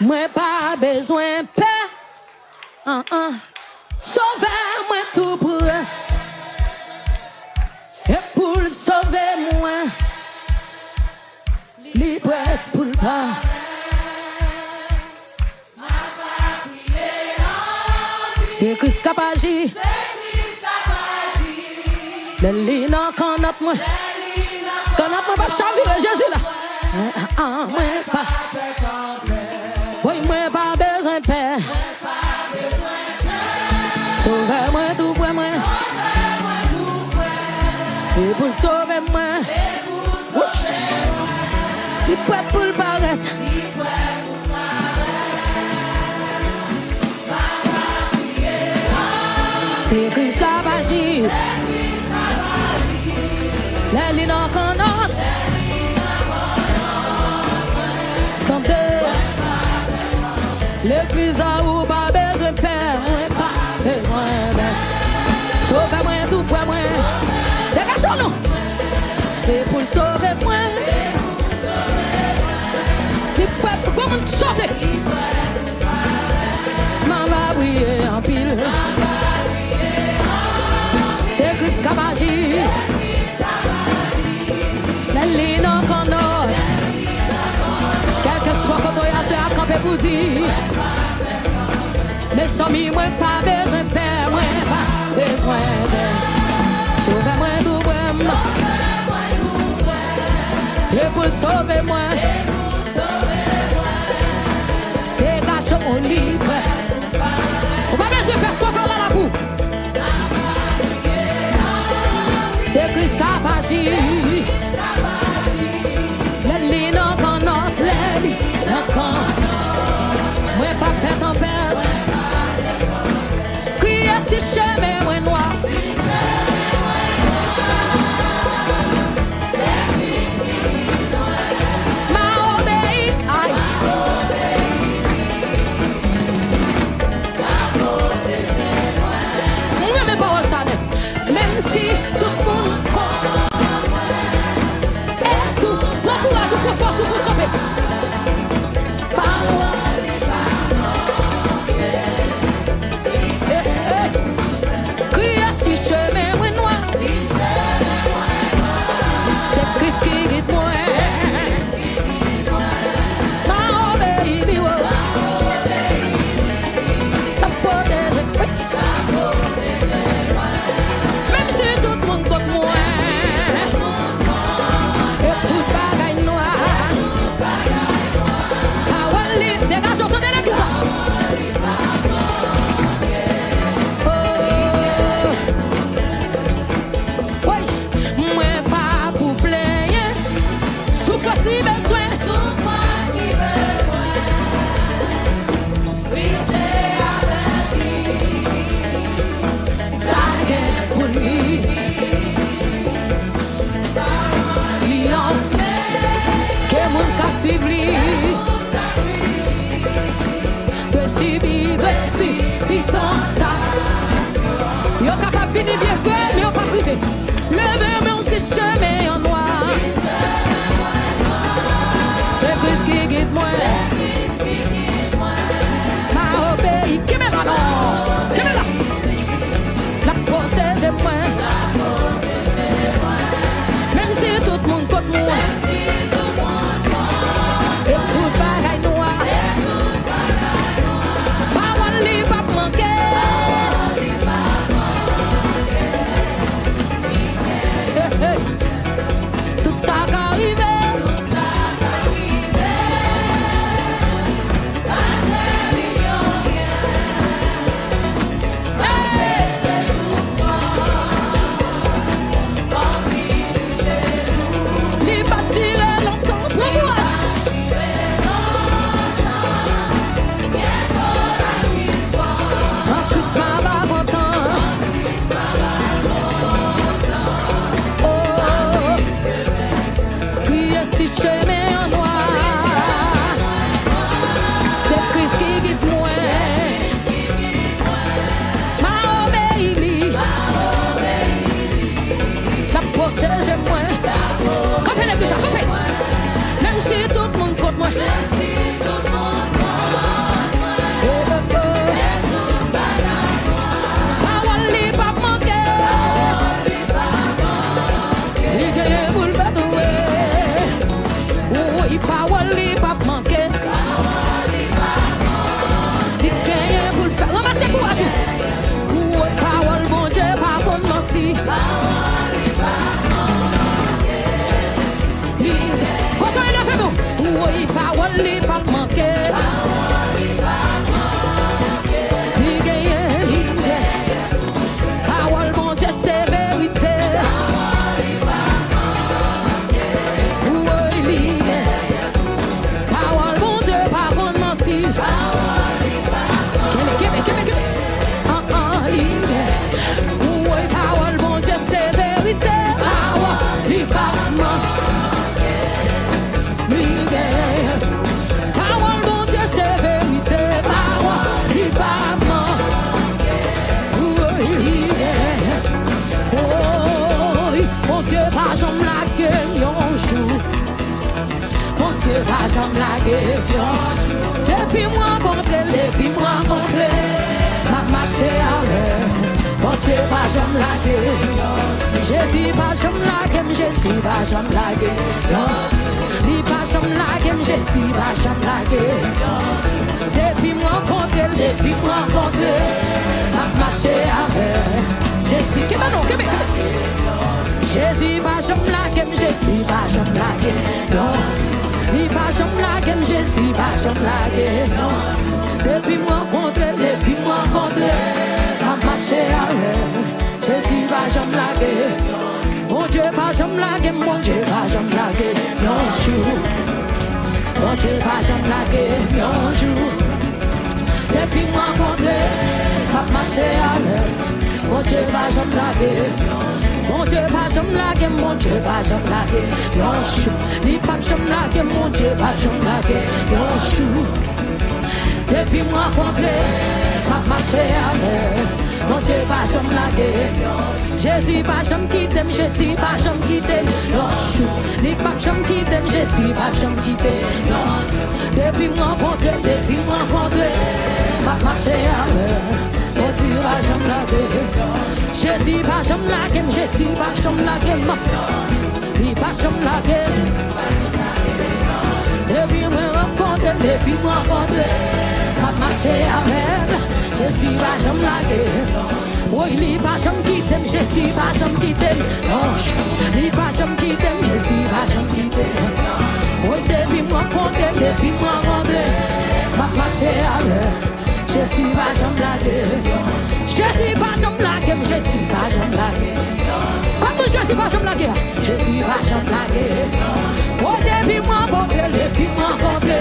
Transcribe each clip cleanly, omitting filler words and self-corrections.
Moi pas besoin de paix. Sauvez-moi tout pour eux. Et pour le sauver moi, libre pour le pas. C'est Christ qui a agi. Le lit qu'on a moi. Qu'on a moi pas chavirer Jésus là. Moi pas. Oui, moi pas besoin de paix. Sauvez-moi tout pour moi. Et pour sauver moi. Il peut pour le paraître. C'est Christ qui a agi. La ligne en canard. L'église a ou pas besoin de père, pas besoin de. Sauvez-moi tout pour moi. Dégagez-nous. Et pour sauver moi. Les peuples, comment chanter? Maman va briller en pile. C'est Christ qui a agi. La ligne en canard. Quel que soit quand on y a ce à camper pour dire. Mais sans moi pas besoin de père, moi pas besoin de. Sauvez-moi tout moi. Et pour sauver moi. Dégage-moi libre. On va besoin de faire sauver là la boue. C'est Christ qui a agi. La ligne en notre lèvre. Moi pas fait en père. Si chemin moi noir. Ma jamais laguer. Depuis moi rencontré, m'a marché avec. Bon Dieu pas jamais laguer. Jésus pas jamais laguer, Jésus pas jamais laguer. Il pas jamais laguer, Jésus pas jamais laguer. Depuis moi rencontré, m'a marché avec. Jésus qui m'a non, qui m'a. Jésus va jamais laguer, Jésus va jamais laguer, non. Il va jamais laguer, Jésus va jamais laguer, non. Depuis moi rencontré, m'a marché avec. Jésus va jamais laguer. Mon Dieu va jamais laguer, mon Dieu va jamais laguer, non jour. Mon Dieu va jamais laguer, non jour. Depuis moi rencontré, m'a marché avec. Mon Dieu va jamais laguer. Mon Dieu va jamais laguer, mon Dieu va jamais laguer. Yon chou, li pa jamais laguer, mon Dieu va jamais laguer. Yon chou, depuis moi rencontré, m'a marché avec. Mon Dieu va jamais laguer. Jésus va jamais quitter, Jésus va jamais quitter. Yon chou, li pa jamais quitter, Jésus va jamais quitter. Depuis moi rencontré, m'a marché avec. Jésus va jamais laguer. Jésus va jamais laguer, Jésus va jamais laguer. Il va jamais laguer. Depuis moi rencontré, m'a marché avec. Jésus va jamais laguer. Oui, il va jamais quitter, Jésus va jamais quitter. Il va jamais quitter, Jésus va jamais quitter. Oui, depuis moi rencontré, m'a marché avec. Jésus va jamais laguer. Jésus va jamais laguer. Jésus va jamais laguer. Comment Jésus va jamais laguer? Jésus va jamais laguer. Oh, depuis moi rencontré,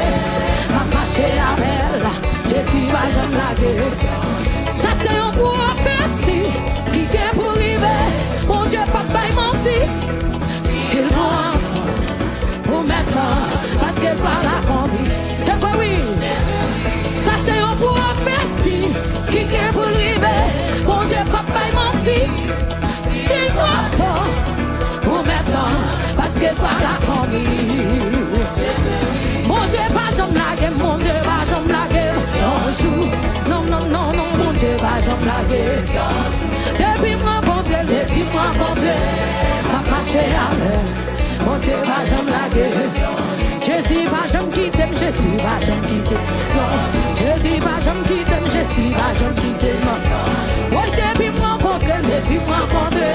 m'a marché avec elle. Jésus va jamais laguer. Ça c'est un prophétie qui est pour arriver. Mon Dieu, papa, il menti. C'est le bon pour maintenant, parce que par la conduite. C'est vrai, oui. Ça c'est un prophétie qui est pour arriver. Mon Dieu, papa, il menti. C'est le bon pour maintenant, parce que par la conduite. Mon Dieu, pas jamais laguer, mon Dieu, pas jamais laguer. Non, mon Dieu, pas jamais laguer. Depuis moi rencontré, m'a marché avec. Mon Dieu, pas jamais laguer. Jésus va jamais quitter, Jésus va jamais quitter. Jésus va jamais quitter, Jésus va jamais quitter. Oui, depuis moi rencontré,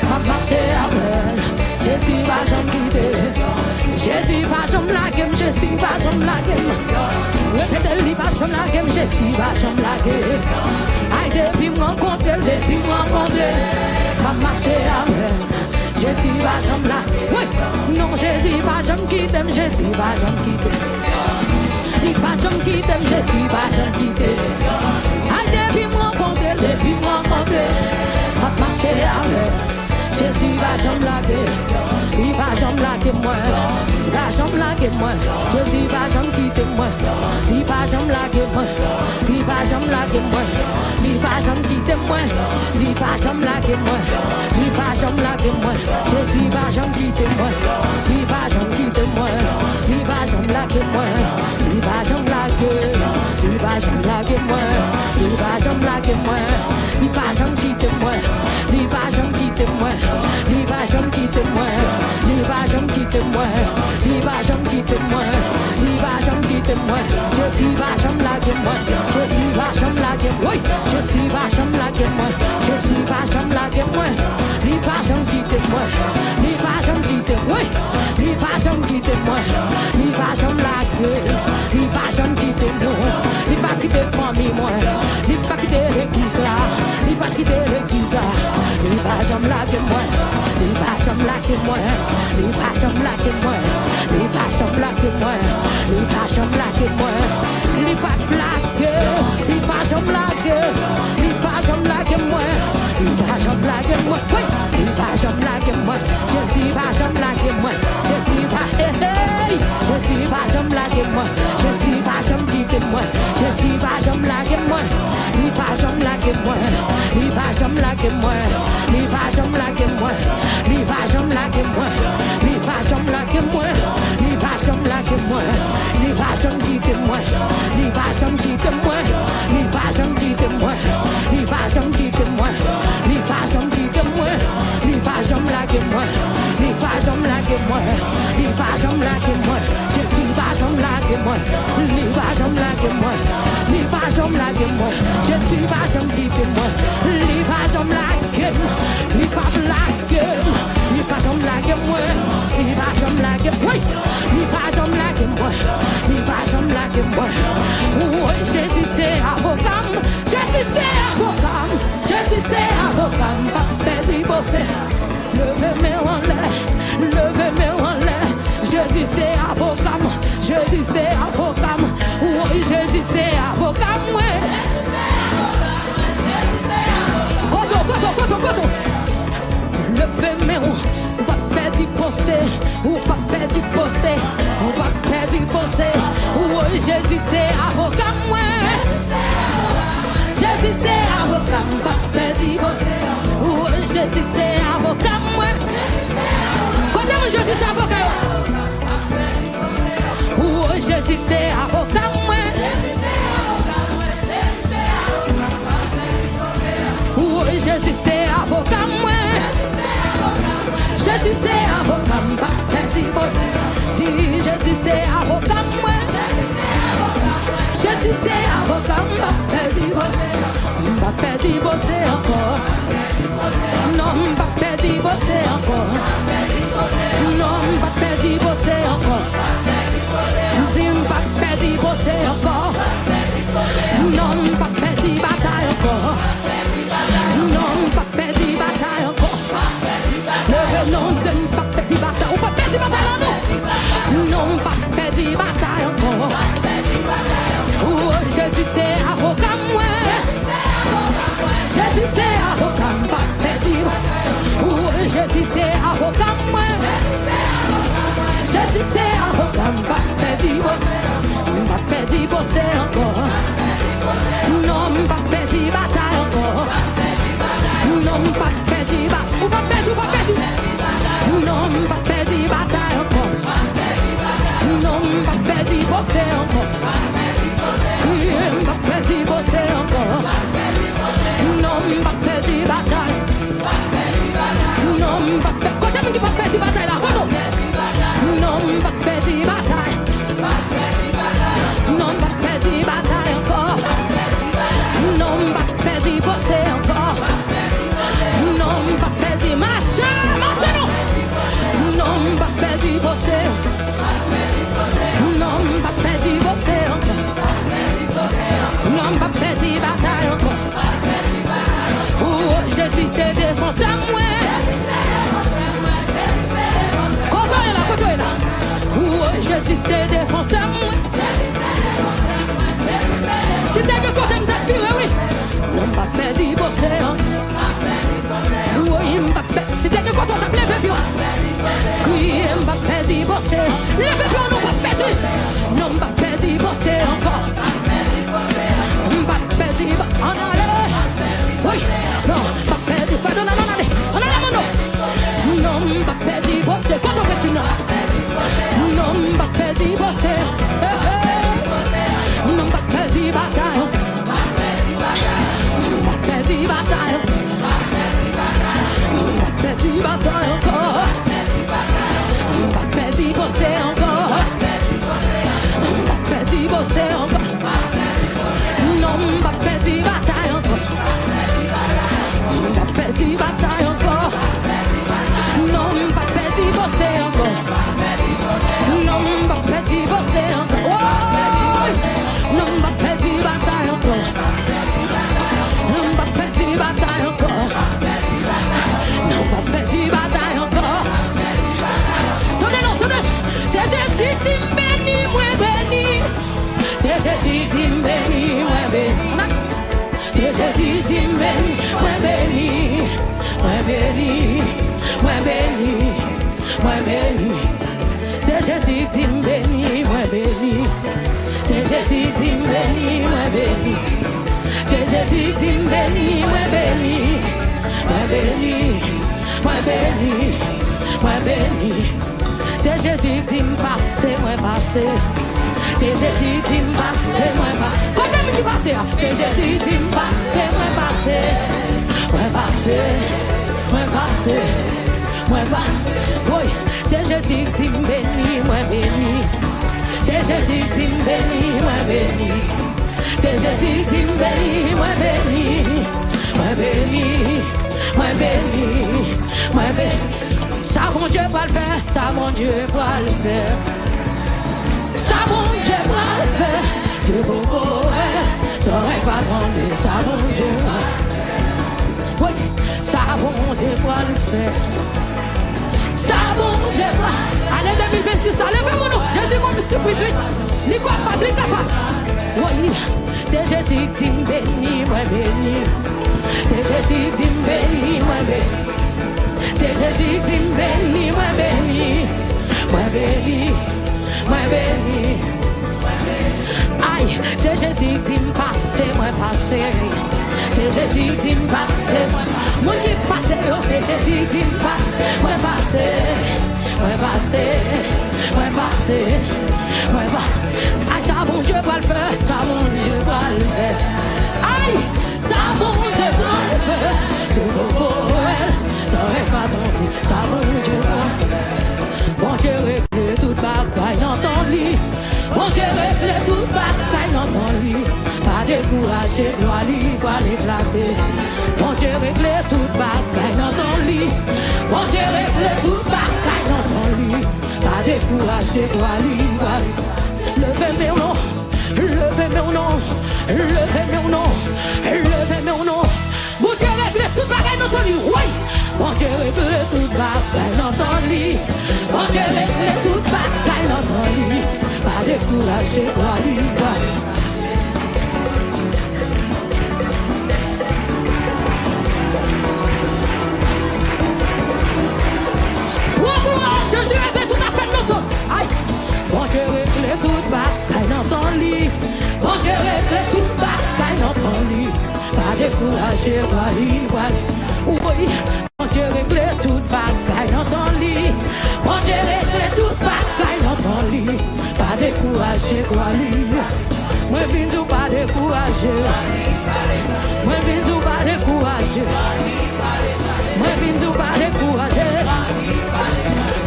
m'a marché avec. Jésus va jamais quitter. Jésus va jamais laguer, Jésus va jamais laguer. Répétez-le, il va jamais laguer, Jésus va jamais laguer. Aïe, depuis moi rencontré, m'a marché avec. Jésus va jamais laguer. Oui, non, Jésus va jamais quitter, Jésus va jamais quitter. Il va jamais quitter, Jésus va jamais quitter. Aïe, depuis moi rencontré, m'a marché avec. Jésus va jamais laguer. Il va jamais laguer moi. Il va jamais laguer moi. Jésus va jamais quitter moi. Il va jamais laguer moi. Il va jamais laguer moi. Il va jamais quitter moi. Il va jamais laguer moi. Il va jamais laguer moi. Jésus va jamais quitter moi. Il va jamais quitter moi. Il va jamais laguer moi. Il va jamais laguer. Il va jamais laguer moi. Il va jamais laguer moi. Il va jamais quitter moi. Il va jamais quitter moi. Il va jamais quitter moi. Il va jamais quitter moi. Il va jamais quitter moi. Il va jamais quitter moi. Jésus va jamais laguer moi. Jésus va jamais laguer moi. Oui, Jésus va jamais laguer moi. Jésus va jamais laguer moi. Il va jamais quitter moi. Il va jamais quitter. Oui, il va jamais quitter moi. Il va jamais laguer. Il va jamais quitter moi. Il va quitter famille moi. Il va quitter l'église là. Il va quitter l'église là. Il va jamais laguer moi. Il va jamais laguer moi. Il va jamais laguer moi. Il va jamais laguer moi. Il va jamais laguer moi. Il va laguer. Il va jamais laguer. Il va jamais laguer moi. Il va jamais laguer moi. Oui, il va jamais laguer moi. Jésus va jamais laguer moi. Jésus va hey. Jésus va jamais laguer moi. Jésus va jamais quitter moi. Jésus va jamais laguer moi. Il va jamais laguer moi. Il va jamais laguer moi. Il va jamais laguer moi. Il va jamais laguer moi. Il va jamais laguer moi. Il va jamais laguer moi. il va jamais quitter moi. Il va jamais laguer, il va blaguer, il va jamais laguer moi. Il va jamais laguer, oui, il va jamais laguer moi. Il va jamais laguer moi. Oui, Jésus c'est avocat, Jésus c'est avocat, Jésus c'est avocat. Pas de bosser, levez-moi en l'air, levez-moi en l'air. Jésus c'est avocat, Jésus c'est avocat. Oui, Jésus c'est avocat, oui. Koto. Levez-moi, on va perdre bosser, on va perdre bosser, on va perdre bosser. Oui, Jésus c'est avocat, oui. Jésus c'est avocat, on va perdre bosser. Oui, Jésus c'est avocat, oui. Comment Jésus c'est avocat? Oui, Jésus c'est avocat, oui. Oui, Jésus c'est avocat, moi. Jésus c'est avocat, pas petit boss. Dis Jésus c'est avocat, moi. Jésus c'est avocat, pas petit boss. Pas petit boss encore. Non, pas petit boss encore. Non, pas petit boss encore. Dis pas petit boss encore. Non, pas petit bataille encore. Non, pas perdre bataille encore. Non, pas perdre bataille. Ou pas perdre bataille non. Non, pas perdre bataille encore. Oh, Jésus c'est avocat moi. Jésus c'est avocat, pas perdre. Oh, Jésus c'est avocat moi. Jésus c'est avocat, pas perdre. Pas perdre bosser encore. Non, pas perdre bataille encore. Non, pas perdre bataille. Ou pas perdre, ou pas perdre. Non, pas perdre bataille encore. Non, pas perdre bosser encore. Oui, pas perdre bosser encore. Non, pas perdre bataille. Non, pas perdre. Quand tu pas perdre bataille là, quand non, pas perdre bataille. Non, pas perdre bataille encore. Non, pas perdre bosser encore. Non, pas perdre marche non. Non, pas perdre bosser. Non, pas perdre bosser encore. Non, pas perdre bataille encore. Oh, Jésus c'est défenseur moi. Comment est là, comment est là? Oh, Jésus c'est défenseur moi. Si t'es que côté me t'as vu, oui. Non, pas perdre bosser encore. Oui, Mbappé, si t'es que quand on t'a levé bien. Oui, Mbappé dit bosser. Levez bien, non, Mbappé dit. Non, Mbappé dit bosser encore. Mbappé dit, en allez. Oui, non, Mbappé dit, fais de la main, allez. En allez, non. Non, Mbappé dit bosser. Quand on reste une heure. Non, Mbappé dit bosser. Non, Mbappé dit bataille. Mbappé dit bataille. Petit bataille encore. Petit bosser encore. Petit bosser encore. Non, petit bataille encore. Petit bataille encore. Non, petit bosser encore. Non, petit bosser encore. Non, petit bataille encore. Non, petit bataille encore. Non, pas petit bataille encore. Tenez-nous, tenez. C'est Jésus qui bénit, moi béni. C'est Jésus qui bénit, moi béni. C'est Jésus qui bénit, moi béni. Moi béni, moi béni, moi béni. C'est Jésus qui bénit, moi béni. C'est Jésus qui bénit, moi béni. C'est Jésus qui bénit, moi béni. Moi béni. Moi béni, moi béni. C'est Jésus qui me passe, moi passe. C'est Jésus qui me passe, moi passe. Comment tu passes? C'est Jésus qui me passe, moi passe. Moi passe, moi passe, moi passe. Oui, c'est Jésus qui me bénit, moi béni. C'est Jésus qui me bénit, moi béni. C'est Jésus qui me bénit, moi béni. Dieu va le faire. Ça bon Dieu va le faire. C'est beau, ça aurait pas demandé. Ça bon Dieu va. Oui, ça bon Dieu va le faire. Ça bon Dieu va. Allez 2026, allez mon nom. Jésus comme surprise. Ni quoi pas, ni capable. Oui, c'est Jésus qui me bénit, moi béni. C'est Jésus qui me bénit, moi béni. C'est Jésus qui me bénit, moi béni. Moi béni, moi béni. Aïe, c'est Jésus qui me passe, moi passe. C'est Jésus qui me passe, moi qui passe. C'est Jésus qui me passe, moi passe. Moi passe, moi passe. Moi passe. Aïe, ça bon Dieu va le faire, ça bon Dieu va le faire. Aïe, ça bon Dieu va le faire. C'est beau, ça aurait pas tombé, ça bon Dieu va le faire. Bon Dieu règle toute bataille dans ton lit. Bon Dieu règle toute bataille dans ton lit. Pas décourager, doit l'éclater. Bon Dieu règle toute bataille dans ton lit. Bon Dieu règle toute bataille dans ton lit. Pas décourager, doit l'éclater. Levez mon nom, levez mon nom, levez mon nom, levez mon nom. Bon Dieu règle toute bataille dans ton lit, oui. Bon Dieu règle toute bataille dans ton lit. Bon Dieu règle toute bataille dans ton lit. Pas décourager, doit l'éclater. Jésus règle tout à fait longtemps. Aïe. Bon Dieu règle toute bataille dans ton lit. Bon Dieu règle toute bataille dans ton lit. Pas décourager, voilà. Oui. Bon Dieu règle toute bataille dans ton lit. Bon Dieu règle toute bataille dans ton lit. Pas décourager, voilà. Moi viens ou pas décourager. Moi viens ou pas décourager. Moi viens ou pas décourager.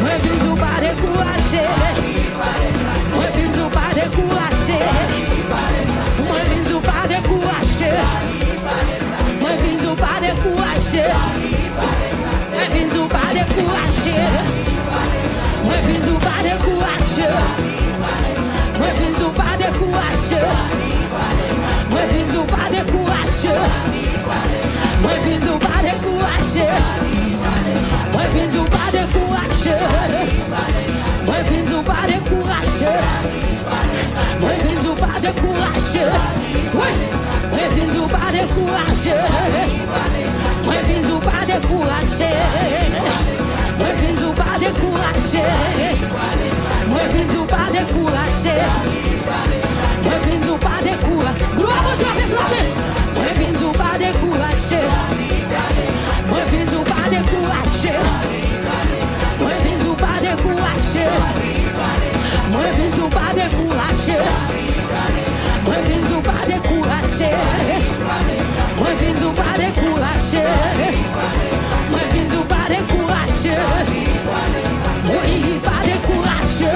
Moi viens ou pas décourager. Moi viens ou pas décourager. Moi viens ou pas décourager. Moi viens ou pas décourager. Moi viens ou pas décourager. Moi viens ou pas décourager. Moi viens ou pas décourager. Moi viens ou pas décourager. Moi viens ou pas décourager. Moi viens ou pas décourager. Moi viens ou pas décourager. Moi viens ou pas décourager. Oui. Moi viens ou pas décourager. Moi viens ou pas décourager. Moi viens ou pas décourager. Moi viens ou pas décourager. Moi viens ou pas décourager. Gloire à Dieu réclamée. Moi viens ou pas décourager. Moi viens ou pas décourager. Moi viens ou pas décourager. Moi viens ou pas décourager. Moi viens ou pas décourager. Moi viens ou pas décourager. Moi viens ou pas décourager. Oui, pas décourager.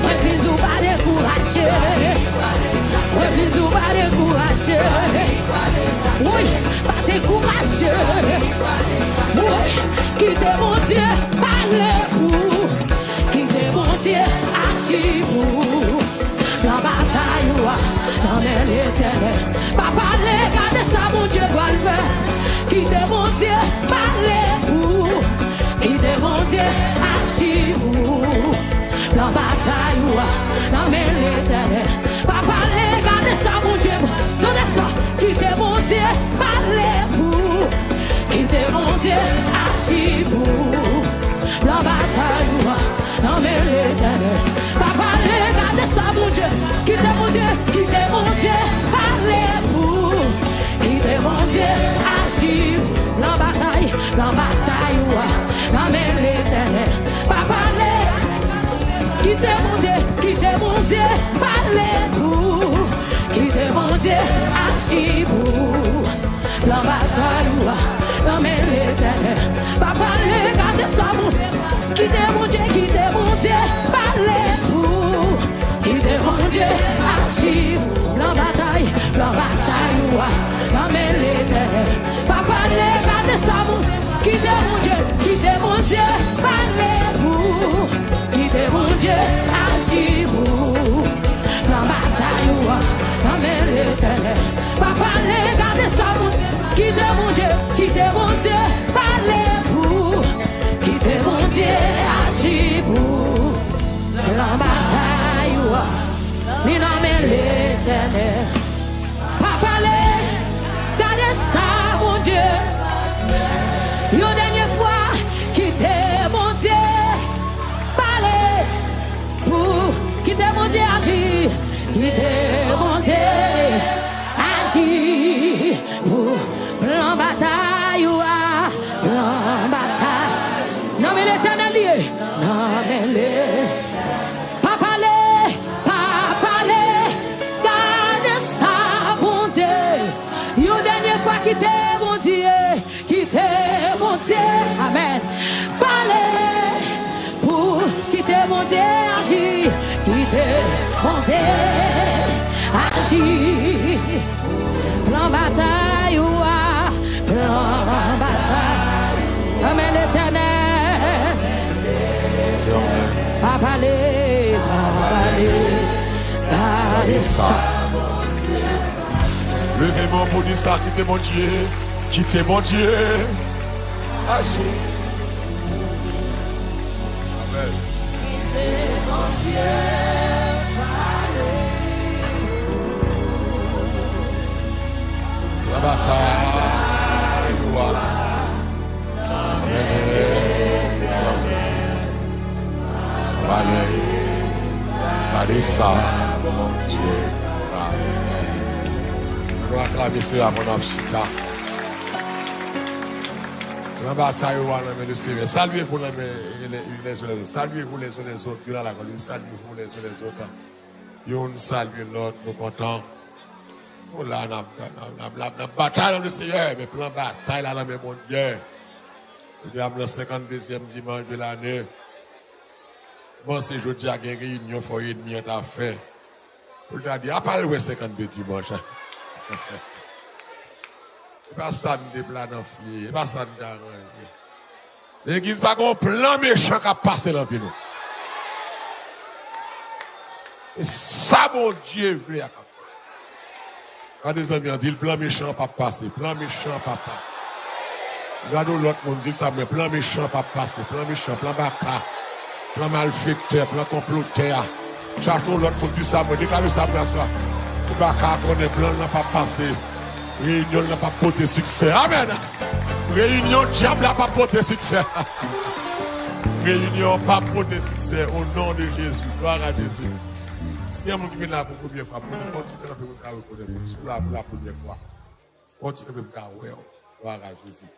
Moi viens ou pas décourager. Moi viens ou pas décourager. Oui, pas décourager. Oui, quittez mon Dieu, parlez pour. Quittez mon Dieu, agis pour. La bataille, dans l'éternel. Papa, regardez ça, mon Dieu va le faire. Quittez mon Dieu, parlez pour. Quittez mon Dieu, agis pour. La bataille, dans l'éternel. Papa, regardez ça, mon Dieu. Donnez ça, quittez mon Dieu, parlez pour. Quittez mon Dieu, agis pour. La bataille, dans l'éternel. Papa, regardez ça, mon Dieu. Quittez mon Dieu, parlez pour. Quittez mon Dieu, agis. La bataille, qui t'est monté, agis pour plan bataille, plan bataille. Non mais l'éternel lié, non mais les. Qui t'est mon Dieu, qui t'est mon Dieu, amen. Parlez pour qui t'est mon Dieu, agis, qui t'est mon Dieu, agis. Plan bataille, plan bataille, amen l'éternel. Pas parler, garder ça. Levez-moi pour dire ça, quittez mon Dieu, quittez mon Dieu. Agis. Amen. Quittez mon Dieu, la bataille, Allez ça, mon Dieu. Nous acclamer cela pour notre chita. La bataille où on le Seigneur. Saluez-vous les uns les autres. Saluez-vous les uns les autres. Saluez-vous les uns les autres. Nous saluons l'autre. Nous comptons. Nous là, la bataille dans le Seigneur. Mais pour la bataille là dans le mon Dieu. Nous avons le 52e dimanche de l'année. Bon, c'est jeudi à une réunion, faut y demi à faire. Pour te dire, à part le 52 dimanche. C'est pas ça de planifier, c'est pas ça de arranger. L'église pas un plan méchant qui a passé dans la vie. C'est ça, mon Dieu, veut faire. Quand des amis ont dit, le plan méchant pas passer, plan méchant pas passer. Regardez l'autre monde dit ça, mais plan méchant pas passer, plan méchant, plan baka, plan malfaiteur, plan comploteur. Cherchons l'autre monde dit ça, mais déclarez ça pour la soirée. Le baka qu'on est plan n'a pas passé. Réunion n'a pas porté succès. Amen. Réunion diable n'a pas porté succès. Réunion pas porté succès au nom de Jésus. Gloire à Jésus. Si il y a un monde qui vient là pour la première fois, pour nous continuer à reconnaître pour la première fois. Continuez à reconnaître. Gloire à Jésus.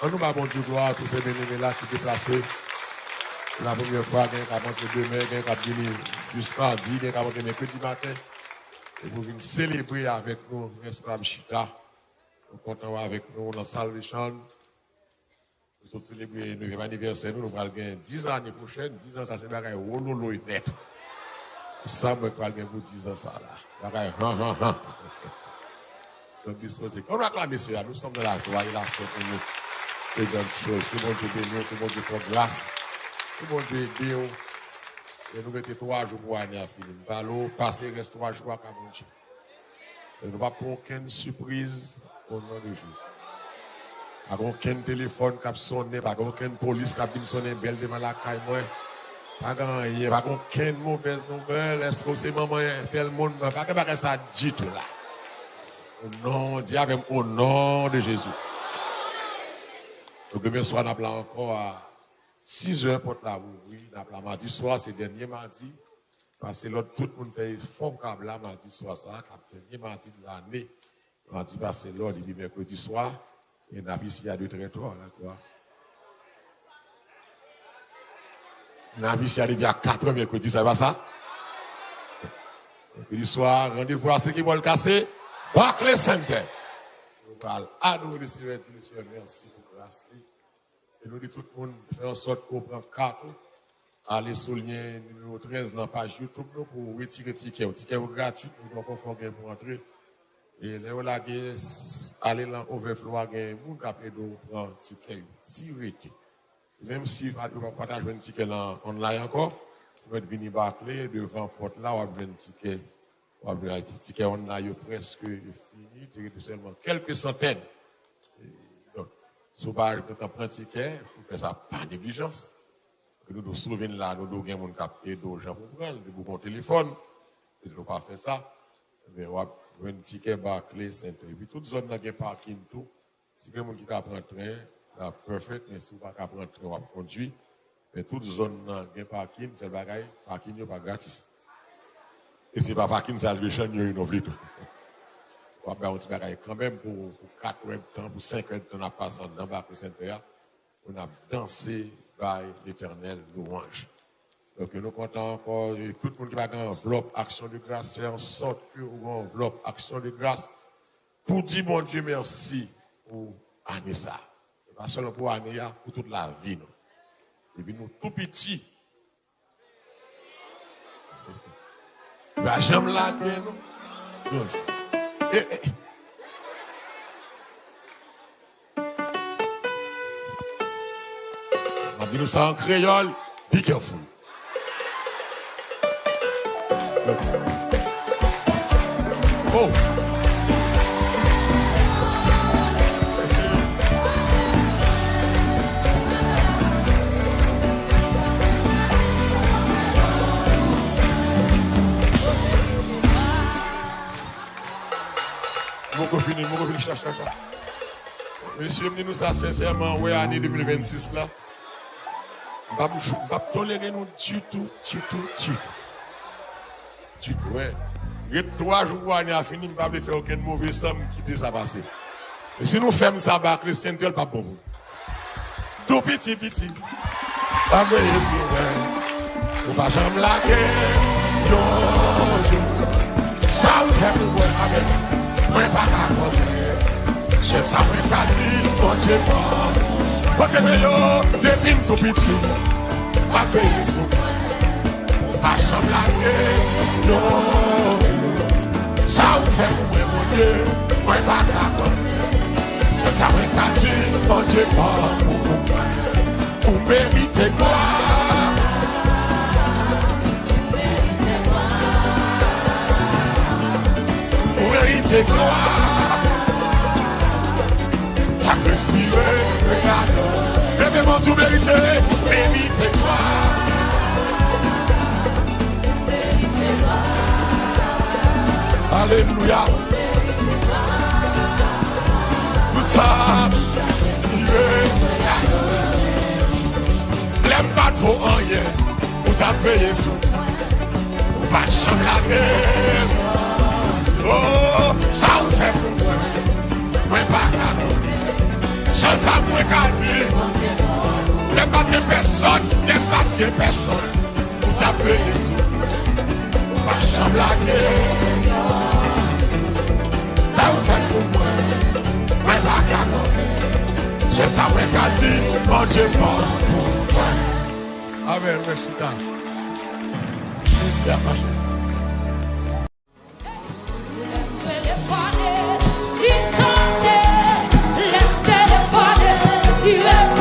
On nous va bon Dieu gloire à tous ces bénévoles là qui sont déplacés. La première fois, il y a un qui demain, il y a un qui vient jusqu'à mardi, il y a un qui vient mercredi matin. Et vous venez célébrer avec nous, Esclave Chita. Nous comptons avec nous dans la salle de chant. Nous allons célébrer le 9e anniversaire. Nous allons gagner 10 ans l'année prochaine. 10 ans, ça c'est bagaille rololo et net. Ça, moi, je vais gagner pour 10 ans ça là. Bagaille, Donc, disposez. On acclame cela. Nous sommes dans la joie et la fête pour nous. Et bonnes choses. Que bon Dieu bénisse, que bon Dieu fasse grâce. Que bon Dieu aide. Et nous mettons 3 jours pour aller à finir. Nous allons passer, reste 3 jours à Cameroun. Et nous ne pas aucune surprise au nom de Jésus. Pas aucun téléphone qui a sonné, pas aucune police qui a sonné belle devant la caille. Pas rien, pas aucune mauvaise nouvelle. Est-ce que c'est maman, tel monde, pas que ça dit tout là. Au nom, dis avec au nom de Jésus. Donc demain soir, nous allons encore à 6 heures pour la ouvrir. Nous allons mardi soir, c'est le dernier mardi. Parce que l'autre, tout le monde fait fort câble là, mardi soir, ça, le dernier mardi de l'année. Mardi passé, l'autre, il dit mercredi soir. Et nous avons ici à 2 territoires, là, quoi. Nous avons ici à 4 heures mercredi, ça va ça? Mercredi soir, rendez-vous à ceux qui veulent casser. Barclays Center. Nous parlons à nous, le Seigneur, merci pour grâce. Et nous dit tout le monde, faire en sorte qu'on prend 4. Allez sur le lien numéro 13 dans la page YouTube pour retirer le ticket. Le ticket est gratuit, nous avons conforme pour entrer. Et là, on a allé dans l'overflow, il y a des gens qui prennent un ticket. Si vous êtes, même si vous ne pouvez pas jouer un ticket online encore, vous pouvez venir Barclays devant la porte là, vous avez un ticket. Vous avez un ticket online presque fini, il reste seulement quelques centaines. Donc, si vous prendre un ticket, vous faites ça par négligence. Nous nous souvenons là, nous devons avoir des gens pour prendre, des bons téléphones. Ils ne vont pas faire ça. Mais on a un ticket Barclays Center. Et puis toute zone n'a pas parking tout. Si quelqu'un qui prend un train, là, parfait, mais si vous ne pouvez pas prendre un train, on va conduire. Mais toute zone n'a pas parking, c'est le bagage, parking n'est pas gratis. Et c'est papa qui nous a joué chant, nous non plus. On va faire un petit bagage quand même pour 4 heures de temps, pour 5 heures de temps, on a passé dans le Saint-Père. On a dansé par l'éternel louange. Donc nous comptons encore, tout le monde qui va dans enveloppe, action de grâce, faire en sorte que vous enveloppe, action de grâce, pour dire mon Dieu merci pour année ça. Pas seulement pour année, pour toute la vie. Non? Et puis nous tout petits. J'aime la gueule, non? On dit nous ça en créole, be careful. Oh! Mon fini, chercher ça. Monsieur, nous ça sincèrement, ouais, année 2026 là. Je ne vais pas tolérer nous du tout. Ouais. Il y a 3 jours pour l'année à finir, je ne vais pas faire aucun mauvais somme qui ça passer. Et si nous faisons ça, bah, Christian, tu pas bon. Tout petit. Pas vrai, c'est on va jamais la guerre. Ça me fait le bon avec. Moi, pas qu'à côté. C'est ça, moi, qu'a dit, mon Dieu, parce que yo, depuis tout petit, ma paix est sous. Pas jamais la guerre. Ça me fait le bon mon Dieu. Moi, pas qu'à côté. C'est ça, moi, qu'a dit, mon Dieu, pour mériter gloire. Mériter gloire, ça peut respirer, regarde, levez-moi tout mériter gloire, alléluia, tout ça, l'aime pas de vos rien, vous avez payé sous, pas de chambre la guerre. Oh, ça vous fait pour moi. Moi, pas qu'à ça, ça moi qu'à vivre. Il n'y a pas de personne, Vous avez les sous. Ma chambre la guerre. Ça vous fait pour moi. Moi, pas qu'à c'est ça moi qu'à dire. Mon Dieu, bon pour moi. Amen, merci. Bien, ma chérie. Let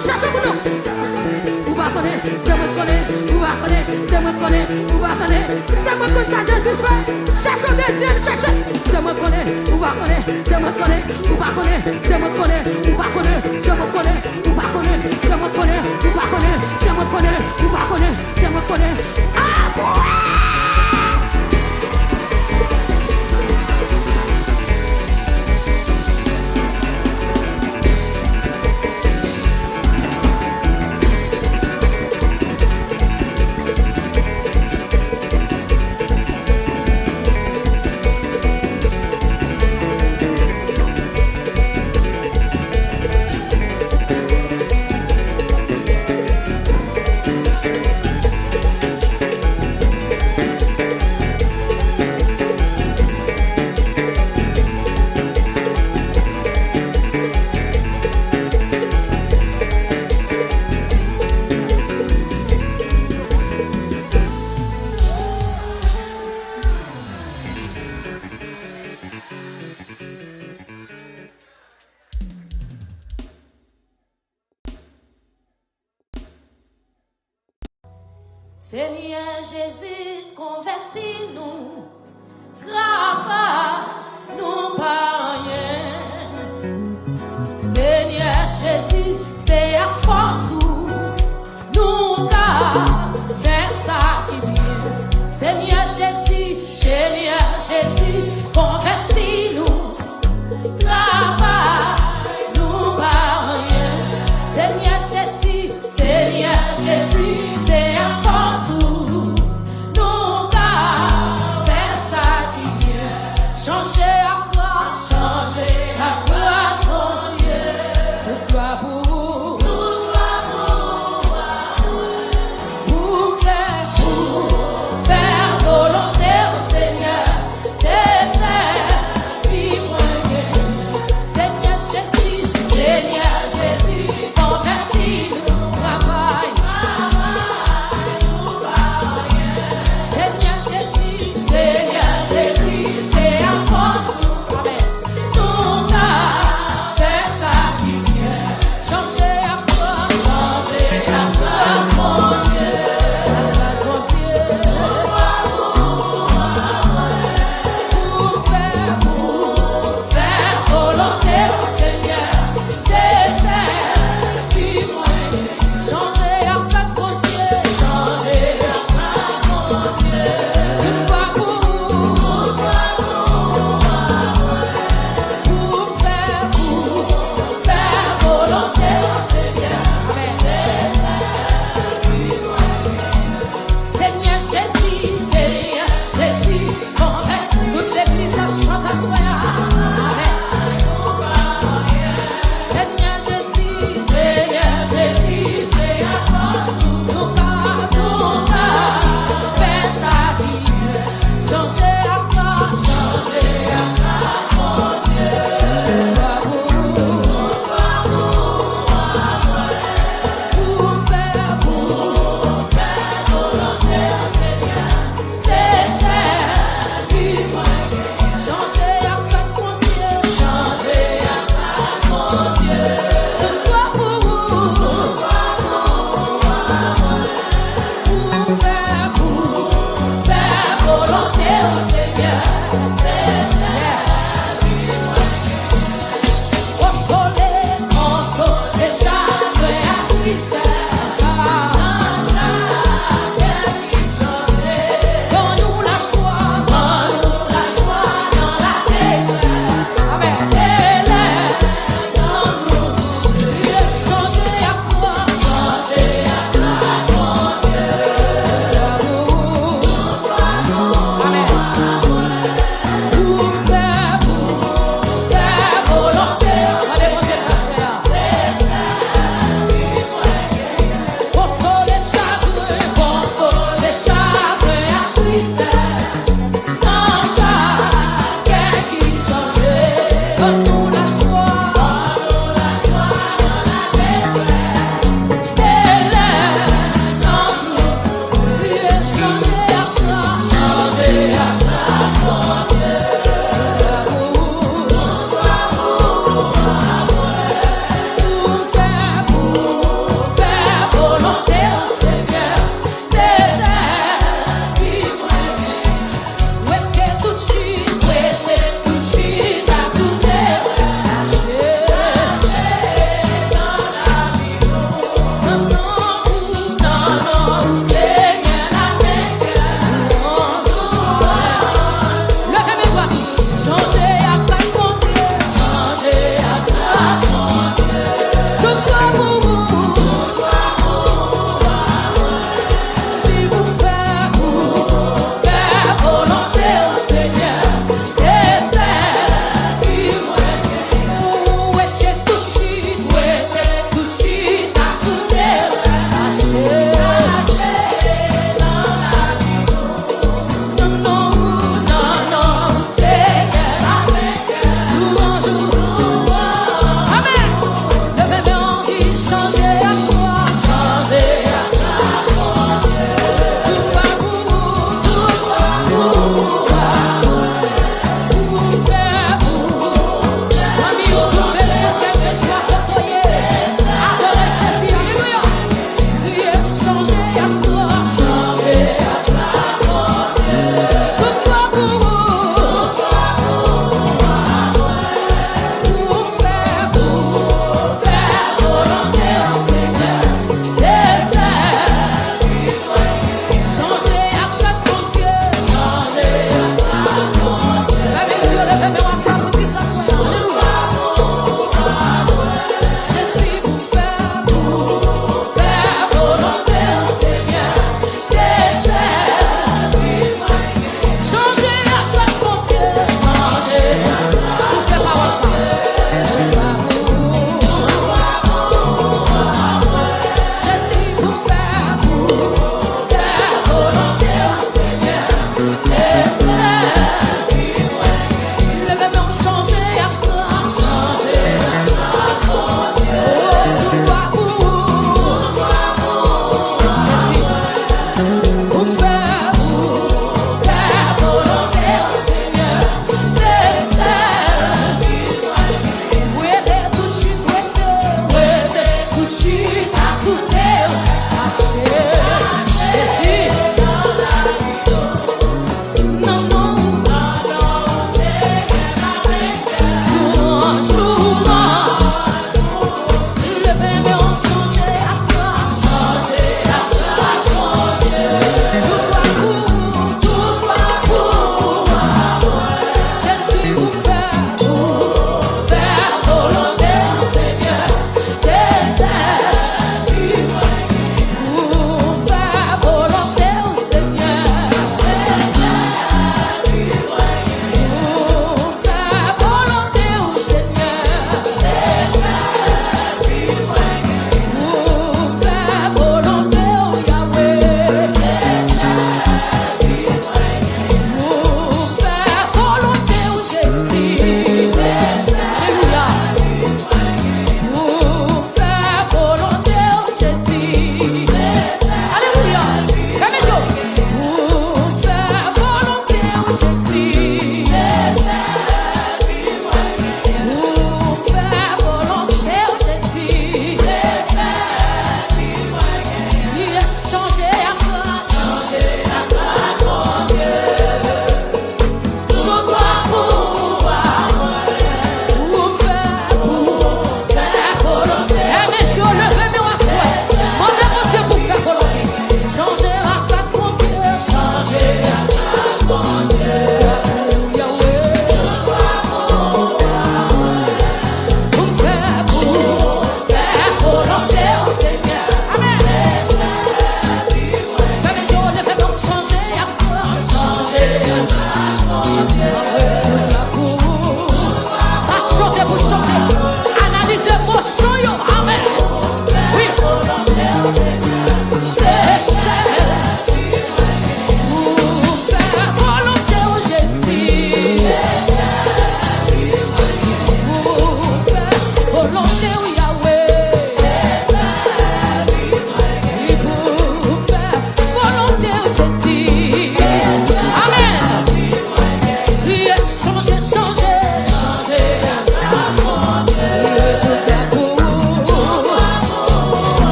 Cherchez mon nom. ou pas connaître. C'est moi comme ça Jésus fait. Cherche au deuxième, cherche. C'est moi connaître, ou pas connaître. C'est moi connaître, ou pas connaître. C'est moi connaître, ou pas connaître. C'est moi connaître, ou pas connaître. C'est moi connaître, ou pas connaître. C'est moi connaître, ou pas connaître. C'est moi connaître. Ah ouais! Seigneur Jésus, convertis-nous, grave nous par rien. Seigneur Jésus, c'est à force nous qu'à faire ça qui vient. Seigneur Jésus, convertis-nous, grave nous par rien. Seigneur Jésus, c'est à force. Changer la gloire, mon Dieu. Toute gloire pour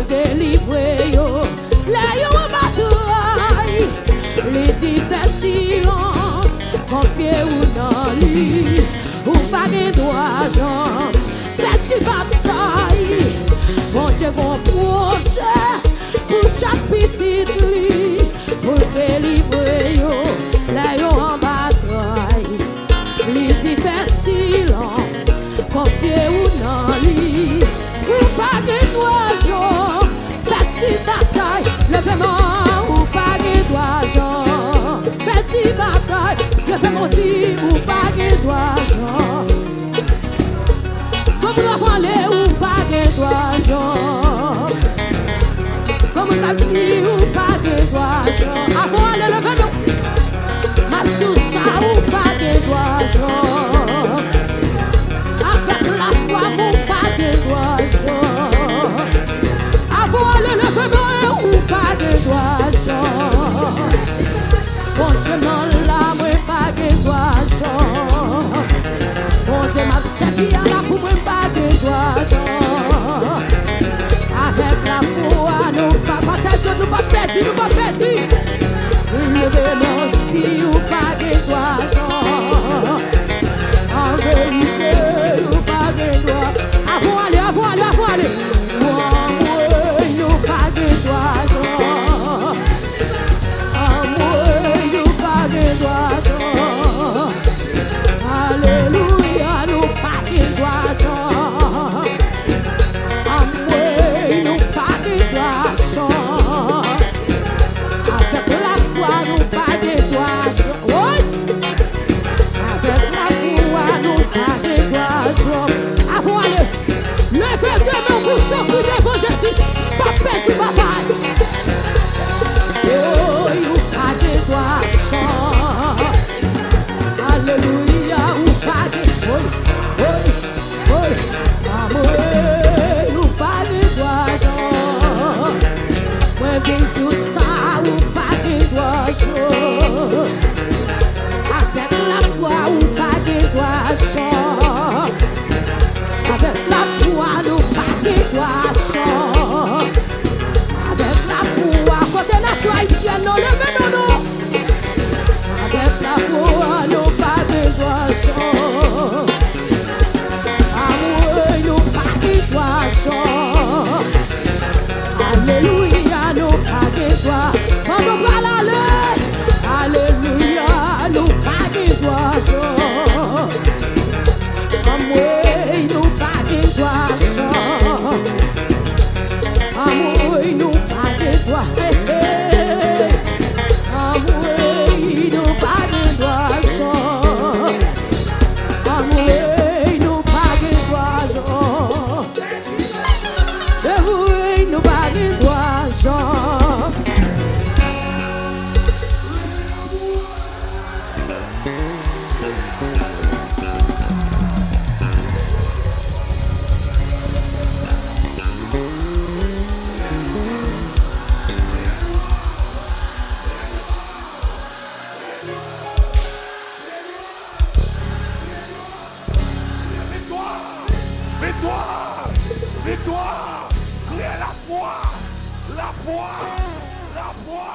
délivrer yo. Là yo en bataille, les dit fait silence, confiez ou dans lui, ou pas de droit Jean, petit bataille, bon Dieu gon projet, pour chaque petite lit, pour délivrer yo. Là yo en bataille, les dit fait silence, confiez ou dans lui, ou pas de droit Jean, petit bataille, levez-moi ou pas de droit Jean, petit bataille, levez-moi aussi ou pas de droit Jean, comme nous avons aller ou pas de droit Jean, comme nous avons dit ou pas de droit Jean, avant aller levez-nous, mal sous ça ou pas de droit Jean, avec la foi ou pas de droit Jean. Avant le levement ou pas de droit Jean. Bon Dieu m'en l'a, moi pas de droit Jean. Bon Dieu m'a servi à la pour moi pas de droit Jean. Avec la foi, nous pas partager, nous pas perdre, nous pas perdre. Levez-moi aussi ou pas de droit Jean. En vérité, ou pas de droit. Avant aller, avant aller, avant aller. Alléluia, nous pas de droit Jean. Amoué, nous pas de droit Jean. Avec la foi, nous pas de droit Jean. Oui. Avec la foi, nous pas de droit Jean. Avant aller, levez deux mains pour sortir devant Jésus. Pas petit bataille. Oh, nous pas de droit Jean. Alléluia, ou pas de droit. Amour, ou pas de droit Jean. Moi viens tout ça, ou pas de droit Jean. Avec la foi, ou pas de droit Jean. Avec la foi, nous pas de droit Jean. Avec la foi, côté nation haïtienne, non, levez-nous, non. Avec la foi, nous pas de droit Jean. Amour, nous pas de droit Jean. Alléluia, nous pas de droit. Quand on va l'aller, alléluia, nous pas de droit Jean. Amour, nous pas de droit Jean. Amour, nous pas de droit. C'est vous, nous pas de droit Jean. Victoire! Victoire! Criez la foi! La foi! La foi!